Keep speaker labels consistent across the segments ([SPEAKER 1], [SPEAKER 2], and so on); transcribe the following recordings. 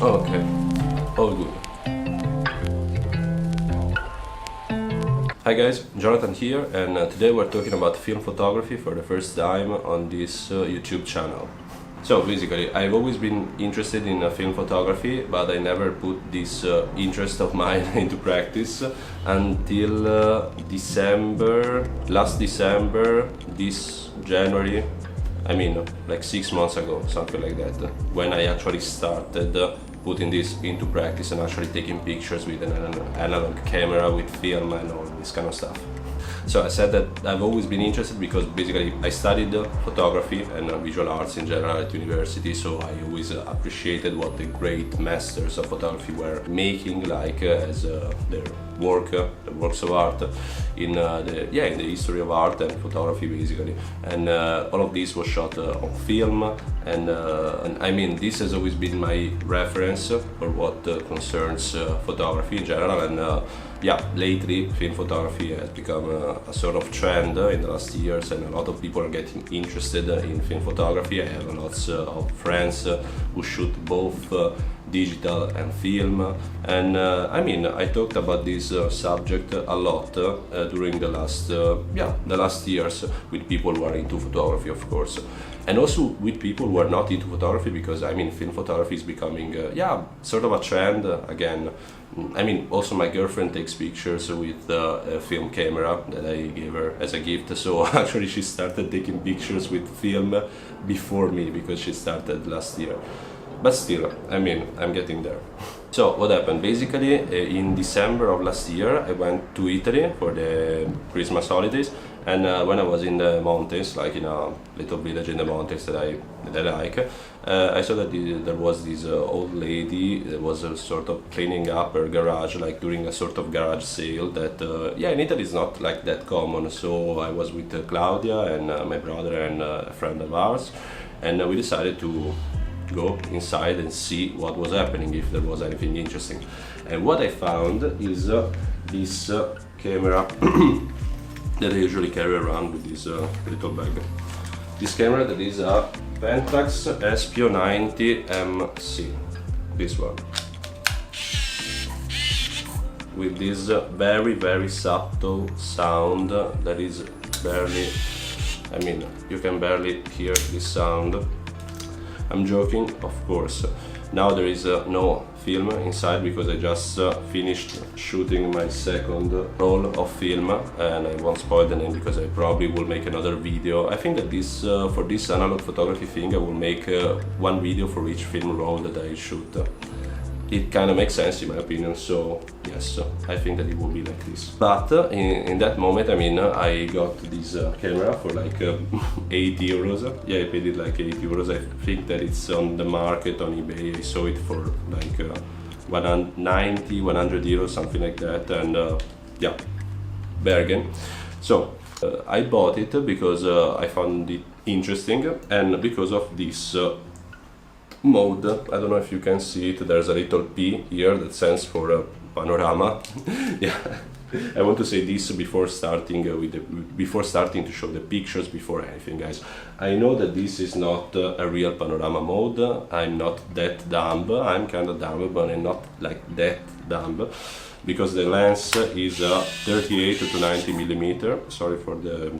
[SPEAKER 1] Okay, all good. Hi guys, Jonathan here, and today we're talking about film photography for the first time on this YouTube channel. So basically, I've always been interested in film photography, but I never put this interest of mine into practice until last December, this January, I mean like 6 months ago, something like that, when I actually started putting this into practice and actually taking pictures with an analog camera, with film and all this kind of stuff. So I said that I've always been interested because basically I studied photography and visual arts in general at university, so I always appreciated what the great masters of photography were making, like as their works of art in the history of art and photography basically. And all of this was shot on film, and I mean this has always been my reference for what concerns photography in general. And yeah, lately film photography has become a sort of trend in the last years, and a lot of people are getting interested in film photography. I have lots of friends who shoot both digital and film, and I mean I talked about this subject a lot during the last years with people who are into photography, of course, and also with people who are not into photography, because I mean film photography is becoming sort of a trend again. I mean, also my girlfriend takes pictures with a film camera that I gave her as a gift, so actually she started taking pictures with film before me because she started last year. But still, I mean, I'm getting there. So what happened? Basically, in December of last year, I went to Italy for the Christmas holidays, and when I was in the mountains, like in a little village in the mountains that I like, I saw that there was this old lady that was sort of cleaning up her garage, like doing a sort of garage sale that, in Italy is not like that common. So I was with Claudia and my brother and a friend of ours, and we decided to go inside and see what was happening, if there was anything interesting. And what I found is this camera that I usually carry around with this little bag. This camera that is a Pentax ESPIO 90 MC, this one, with this very subtle sound that is barely, I mean, you can barely hear this sound. I'm joking, of course. Now there is no film inside because I just finished shooting my second roll of film, and I won't spoil the name because I probably will make another video. I think that this for this analog photography thing I will make one video for each film roll that I shoot. It kind of makes sense in my opinion, so yes, I think that it will be like this. But in that moment, I mean, I got this camera for like 8 euros. Yeah, I paid it like 8 euros. I think that it's on the market on eBay. I saw it for like 190, 100 euros, something like that, and yeah, bargain. So I bought it because I found it interesting, and because of this mode. I don't know if you can see it, there's a little P here that stands for panorama. Yeah, I want to say this before starting to show the pictures, before anything, guys. I know that this is not a real panorama mode. I'm not that dumb. I'm kind of dumb, but I'm not like that dumb, because the lens is 38 to 90 millimeter. Sorry for the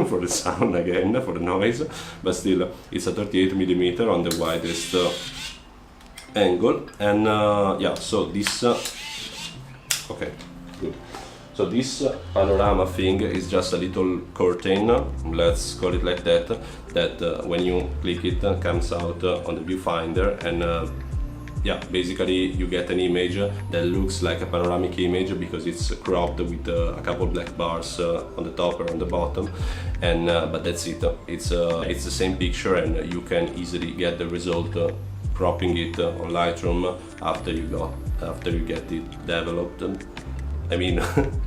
[SPEAKER 1] for the sound again, for the noise, but still it's a 38 millimeter on the widest angle. And yeah, so this okay, good. So this panorama thing is just a little curtain, let's call it like that, that when you click it comes out on the viewfinder, and yeah, basically you get an image that looks like a panoramic image because it's cropped with a couple black bars on the top or on the bottom, and but that's it. It's the same picture, and you can easily get the result cropping it on Lightroom after you get it developed. I mean,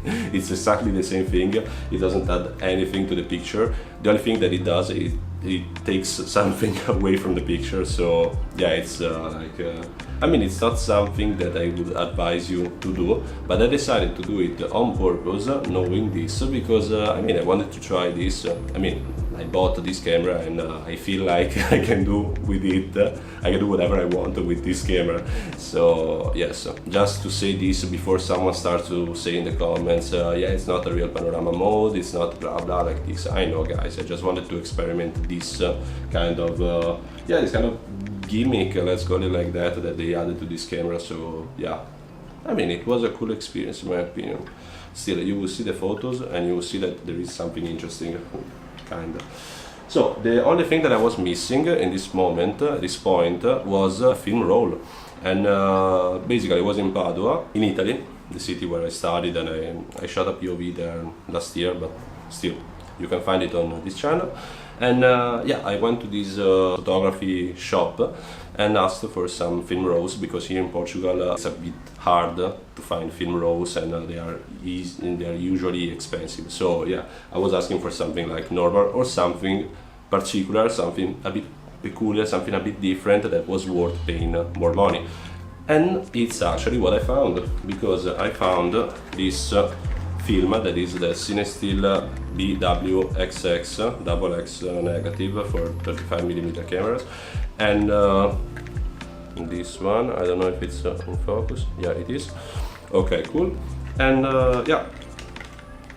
[SPEAKER 1] it's exactly the same thing. It doesn't add anything to the picture. The only thing that it does is it takes something away from the picture. So yeah, it's I mean, it's not something that I would advise you to do, but I decided to do it on purpose, knowing this, because I mean, I wanted to try this. I mean, I bought this camera and I feel like I can do with it, I can do whatever I want with this camera. So yes, just to say this before someone starts to say in the comments, yeah, it's not a real panorama mode, it's not blah blah like this. I know, guys, I just wanted to experiment this kind of, yeah, this kind of gimmick, let's call it like that, that they added to this camera. So yeah, I mean, it was a cool experience in my opinion. Still, you will see the photos and you will see that there is something interesting, kinda. So the only thing that I was missing in this moment, this point, was a film roll. And basically I was in Padua, in Italy, the city where I studied, and I shot a POV there last year, but still, you can find it on this channel. And yeah, I went to this photography shop and asked for some film rolls, because here in Portugal it's a bit hard to find film rolls, and they are usually expensive. So yeah, I was asking for something like normal or something particular, something a bit peculiar, something a bit different that was worth paying more money. And it's actually what I found, because I found this film that is the CineStill BwXX, double X negative for 35mm cameras. And this one, I don't know if it's in focus, yeah it is, okay, cool. And yeah,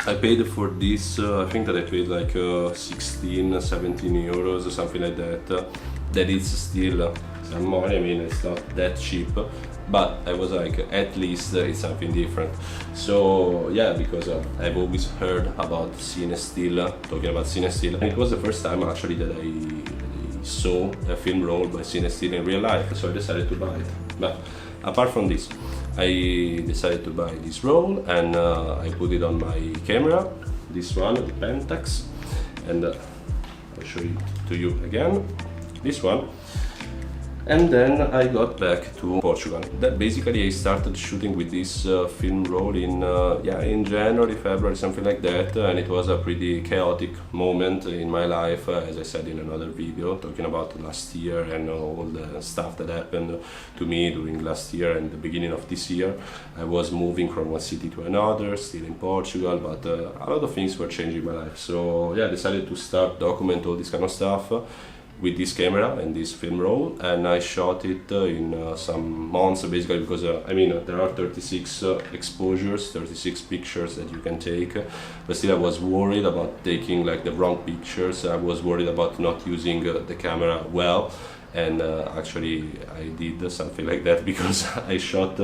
[SPEAKER 1] I paid for this, I think that I paid like 16, 17 euros or something like that. That is still some money, I mean it's not that cheap, but I was like, at least it's something different. So yeah, because I've always heard about CineStill, talking about CineStill, and it was the first time actually that I saw a film roll by CineStill in real life, so I decided to buy it. But apart from this, I decided to buy this roll, and I put it on my camera, this one, the Pentax, and I'll show it to you again, this one. And then I got back to Portugal. That basically I started shooting with this film roll in yeah, in January, February, something like that, and it was a pretty chaotic moment in my life, as I said in another video, talking about last year and all the stuff that happened to me during last year and the beginning of this year. I was moving from one city to another, still in Portugal, but a lot of things were changing my life. So yeah, I decided to start document all this kind of stuff with this camera and this film roll, and I shot it in some months, basically, because I mean there are 36 exposures, 36 pictures that you can take, but still I was worried about taking like the wrong pictures. I was worried about not using the camera well, and actually I did something like that, because I shot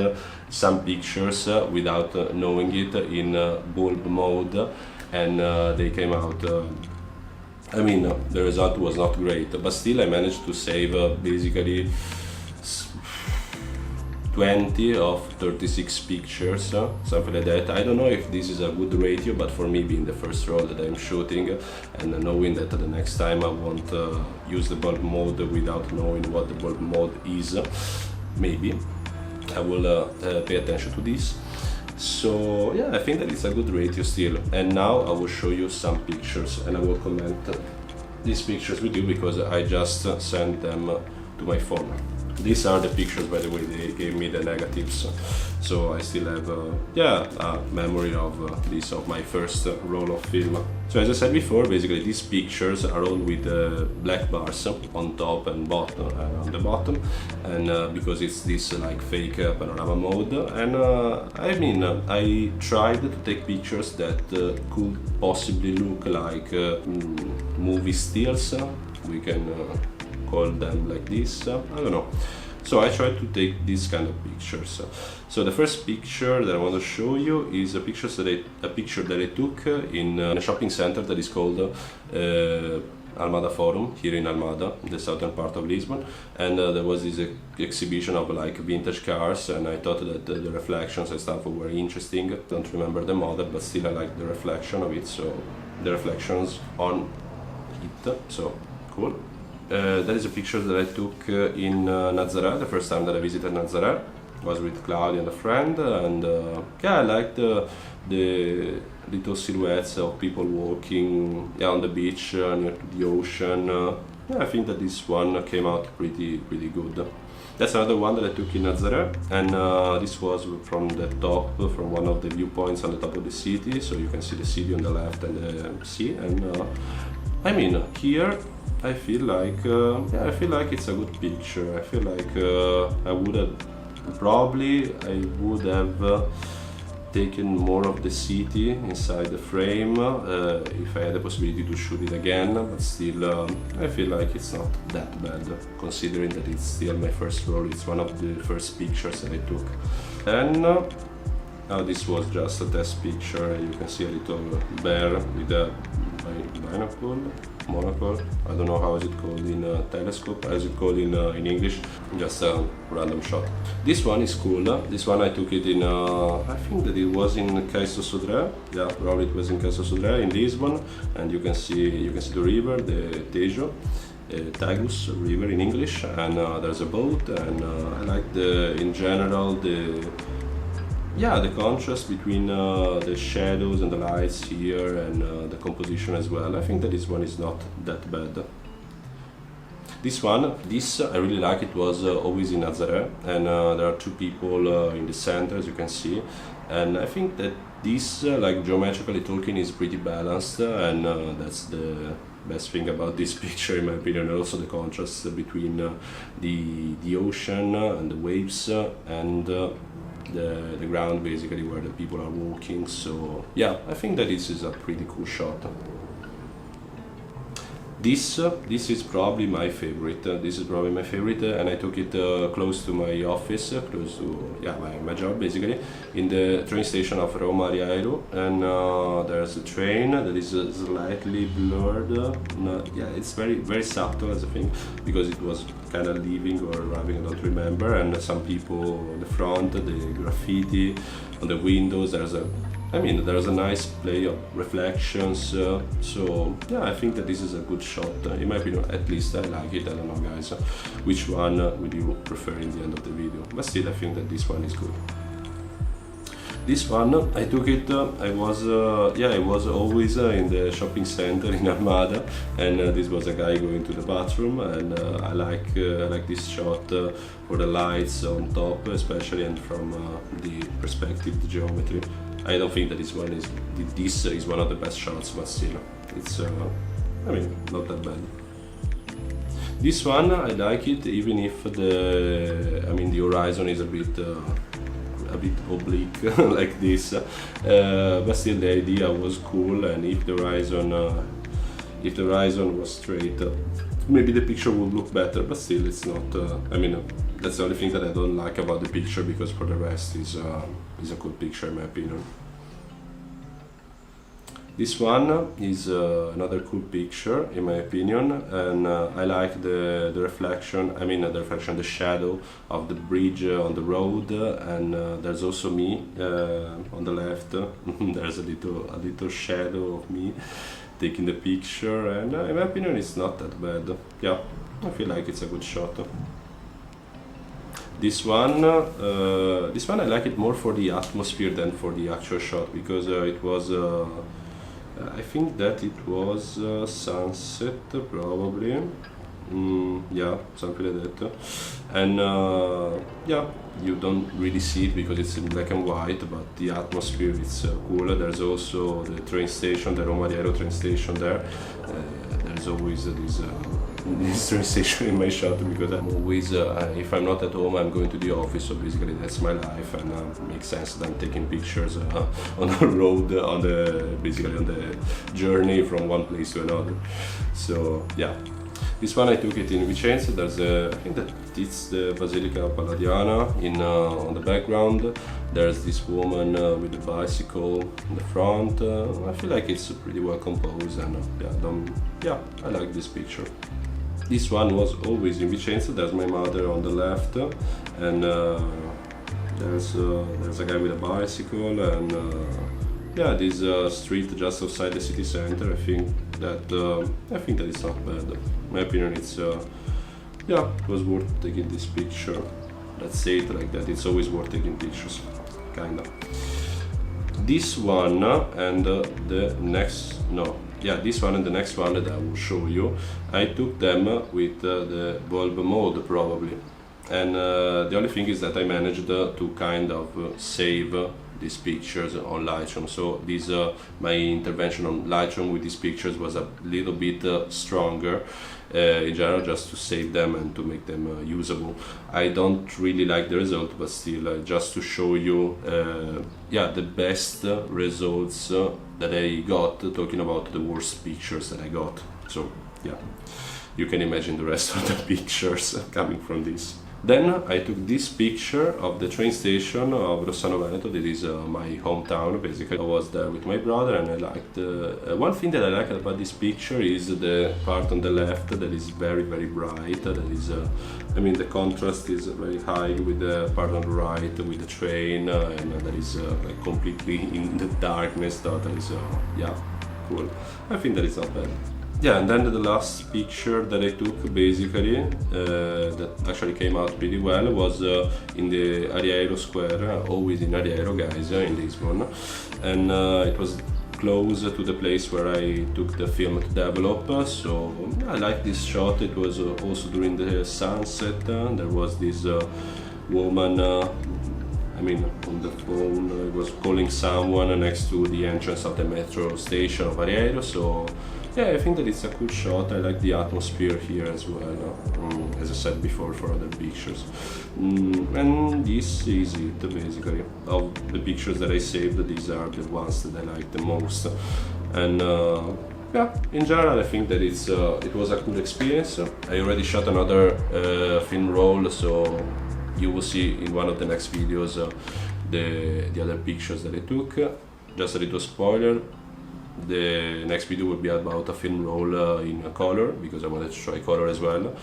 [SPEAKER 1] some pictures without knowing it in bulb mode, and they came out I mean, the result was not great, but still I managed to save basically 20 of 36 pictures, something like that. I don't know if this is a good ratio, but for me, being the first roll that I'm shooting, and knowing that the next time I won't use the bulb mode without knowing what the bulb mode is, maybe I will pay attention to this. So yeah, I think that it's a good ratio still. And now I will show you some pictures, and I will comment these pictures with you, because I just sent them to my phone. These are the pictures, by the way, they gave me the negatives, so I still have yeah, a memory of this, of my first roll of film. So as I said before, basically these pictures are all with black bars on top and bottom, on the bottom, and because it's this like fake panorama mode. And I mean, I tried to take pictures that could possibly look like movie stills, we can call them like this, I don't know. So I tried to take these kind of pictures. So the first picture that I want to show you is a picture that I took in a shopping center that is called Almada Forum, here in Almada, the southern part of Lisbon. And there was this exhibition of like vintage cars, and I thought that the reflections and stuff were interesting. I don't remember the model, but still I like the reflection of it, so the reflections on it, so cool. That is a picture that I took in Nazaré, the first time that I visited Nazaré. I was with Claudia and a friend, and yeah, I liked the little silhouettes of people walking, yeah, on the beach near to the ocean. Yeah, I think that this one came out pretty good. That's another one that I took in Nazaré, and this was from the top, from one of the viewpoints on the top of the city, so you can see the city on the left and the sea. And I mean, here I feel like yeah, I feel like it's a good picture. I feel like I would have taken more of the city inside the frame if I had the possibility to shoot it again, but still I feel like it's not that bad, considering that it's still my first roll. It's one of the first pictures that I took. And now this was just a test picture. You can see a little bear with a monocle. I don't know how is it called in telescope, how is it called in English, just a random shot. This one is cool. This one I took it in, I think that it was in Caixa Sodré. Yeah, probably it was in Caixa Sodré in Lisbon, and you can see the river, the Tejo. Tagus river in English, and there's a boat, and I like in general the contrast between the shadows and the lights here, and the composition as well. I think that this one is not that bad. This I really like. It was always in Nazaré, and there are two people in the center, as you can see, and I think that this, like geometrically talking, is pretty balanced, and that's the best thing about this picture, in my opinion. Also the contrast between the ocean and the waves and the ground, basically, where the people are walking. So yeah, I think that this is a pretty cool shot. This is probably my favorite. And I took it close to my office, close to my job, basically, in the train station of Roma Riairo. And there's a train that is slightly blurred. It's very subtle as a thing, because it was kind of leaving or arriving, I don't remember. And some people on the front, the graffiti on the windows. There's a nice play of reflections, so yeah, I think that this is a good shot. In my opinion, at least I like it. I don't know, guys, which one would you prefer in the end of the video, but still I think that this one is good. This one, I took it, I was always in the shopping center in Armada, and this was a guy going to the bathroom, and I like this shot for the lights on top, especially, and from the perspective, the geometry. I don't think that this is one of the best shots, but still, it's not that bad. This one, I like it, even if the horizon is a bit oblique like this, but still the idea was cool. And if the horizon was straight, maybe the picture would look better, but still it's not. That's the only thing that I don't like about the picture, because for the rest is a good picture, in my opinion. This one is another cool picture, in my opinion, and I like the reflection. The shadow of the bridge on the road, and there's also me on the left. There's a little shadow of me taking the picture, and in my opinion, it's not that bad. Yeah, I feel like it's a good shot. This one I like it more for the atmosphere than for the actual shot, because it was. I think that it was sunset, probably. Yeah, something like that. And you don't really see it because it's in black and white, but the atmosphere is cool. There's also the train station, the Roma Riairo train station there. There's always this train station in my shot, because I'm always, if I'm not at home, I'm going to the office, so basically that's my life, and it makes sense that I'm taking pictures on the road, on the journey from one place to another. So yeah, this one I took it in Vicenza. There's I think that it's the Basilica Palladiana on the background. There's this woman with a bicycle in the front. I feel like it's pretty well composed, and I like this picture. This one was always in Vicenza. There's my mother on the left, and there's a guy with a bicycle, and this street just outside the city center. I think that it's not bad. In my opinion, it's it was worth taking this picture. Let's say it like that. It's always worth taking pictures, kinda. This one and this one and the next one that I will show you, I took them with the bulb mode, probably. and the only thing is that I managed to kind of save these pictures on Lightroom. So this my intervention on Lightroom with these pictures was a little bit stronger in general, just to save them and to make them usable. I don't really like the result, but still just to show you yeah, the best results that I got, talking about the worst pictures that I got. So yeah, you can imagine the rest of the pictures coming from this. Then I took this picture of the train station of Rossano Veneto. That is my hometown, basically. I was there with my brother, and I liked one thing that I liked about this picture is the part on the left that is very, very bright. That is, I mean, the contrast is very high with the part on the right with the train, and that is like completely in the darkness. That is, yeah, cool. I think that is not bad. Yeah, and then the last picture that I took, basically, that actually came out pretty well, was in the Ariairo Square, always in Ariairo, guys, in Lisbon, and it was close to the place where I took the film to develop. So I like this shot. It was also during the sunset. There was this woman, I mean, on the phone, was calling someone next to the entrance of the metro station of Ariairo. So yeah, I think that it's a cool shot. I like the atmosphere here as well, as I said before, for other pictures. And this is it, basically. Of the pictures that I saved, these are the ones that I like the most. And yeah, in general, I think that it was a cool experience. I already shot another film roll, so you will see in one of the next videos the other pictures that I took. Just a little spoiler. The next video will be about a film roll in color, because I wanted to try color as well.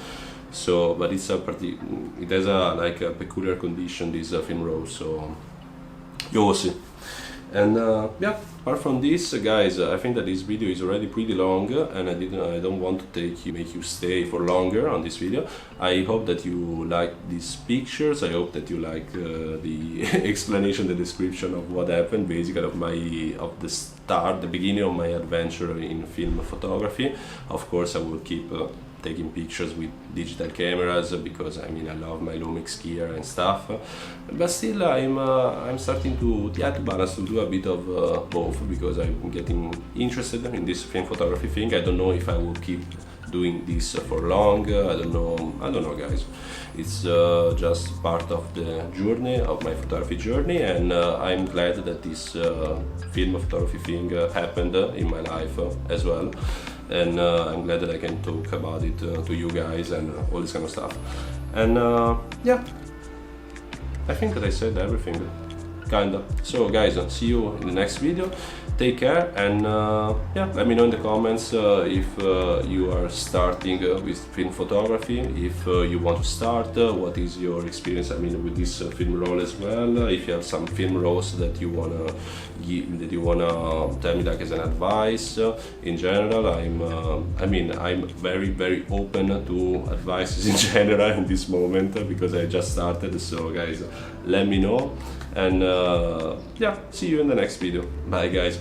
[SPEAKER 1] So, but it's it has a like a peculiar condition, this film roll. So you will see. And yeah, apart from this, guys, I think that this video is already pretty long, and I don't want to make you stay for longer on this video. I hope that you like these pictures. I hope that you like the explanation, the description of what happened, basically of the start, the beginning of my adventure in film photography. Of course, I will keep taking pictures with digital cameras, because I mean, I love my Lumix gear and stuff, but still I'm starting to balance, to do a bit of both, because I'm getting interested in this film photography thing. I don't know if I will keep doing this for long. I don't know, guys. It's just part of the journey, of my photography journey, and I'm glad that this film photography thing happened in my life as well. And I'm glad that I can talk about it to you guys and all this kind of stuff. And yeah, I think that I said everything, kinda. So guys, see you in the next video. Take care, and yeah, let me know in the comments if you are starting with film photography, if you want to start, what is your experience, I mean, with this film roll as well. If you have some film rolls that you wanna tell me, like, as an advice. In general, I'm very, very open to advices in general in this moment, because I just started. So guys, let me know, and yeah, see you in the next video. Bye guys.